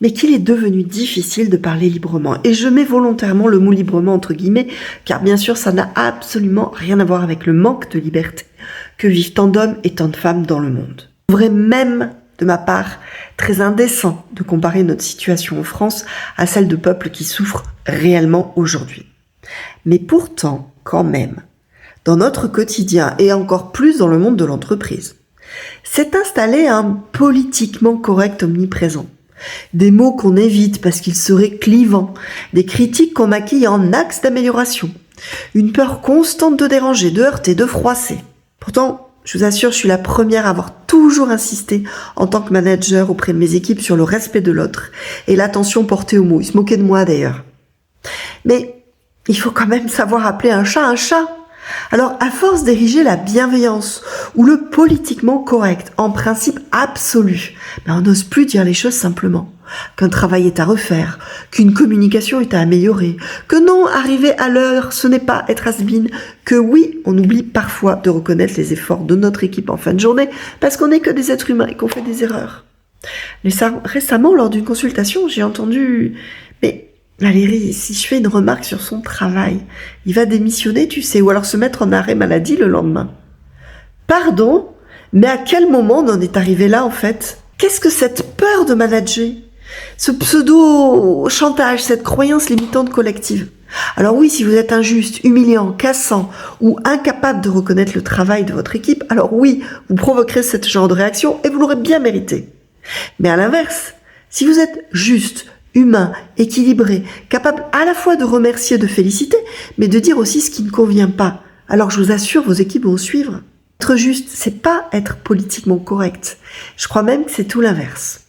mais qu'il est devenu difficile de parler librement. Et je mets volontairement le mot librement entre guillemets, car bien sûr ça n'a absolument rien à voir avec le manque de liberté que vivent tant d'hommes et tant de femmes dans le monde. Il serait même, de ma part, très indécent de comparer notre situation en France à celle de peuples qui souffrent réellement aujourd'hui. Mais pourtant, quand même, dans notre quotidien et encore plus dans le monde de l'entreprise, s'est installé un politiquement correct omniprésent. Des mots qu'on évite parce qu'ils seraient clivants, des critiques qu'on maquille en axes d'amélioration, une peur constante de déranger, de heurter, de froisser. Pourtant, je vous assure, je suis la première à avoir toujours insisté en tant que manager auprès de mes équipes sur le respect de l'autre et l'attention portée aux mots. Ils se moquaient de moi d'ailleurs. Mais il faut quand même savoir appeler un chat un chat. Alors, à force d'ériger la bienveillance ou le politiquement correct en principe absolu, on n'ose plus dire les choses simplement. Qu'un travail est à refaire, qu'une communication est à améliorer, que non, arriver à l'heure, ce n'est pas être has-been, que oui, on oublie parfois de reconnaître les efforts de notre équipe en fin de journée parce qu'on n'est que des êtres humains et qu'on fait des erreurs. Récemment, lors d'une consultation, j'ai entendu « Mais Valérie, si je fais une remarque sur son travail, il va démissionner, tu sais, ou alors se mettre en arrêt maladie le lendemain. » Pardon, mais à quel moment on en est arrivé là en fait ? Qu'est-ce que cette peur de manager ? Ce pseudo-chantage, cette croyance limitante collective. Alors oui, si vous êtes injuste, humiliant, cassant ou incapable de reconnaître le travail de votre équipe, alors oui, vous provoquerez ce genre de réaction et vous l'aurez bien mérité. Mais à l'inverse, si vous êtes juste, humain, équilibré, capable à la fois de remercier, de féliciter, mais de dire aussi ce qui ne convient pas, alors je vous assure, vos équipes vont suivre. Être juste, c'est pas être politiquement correct. Je crois même que c'est tout l'inverse.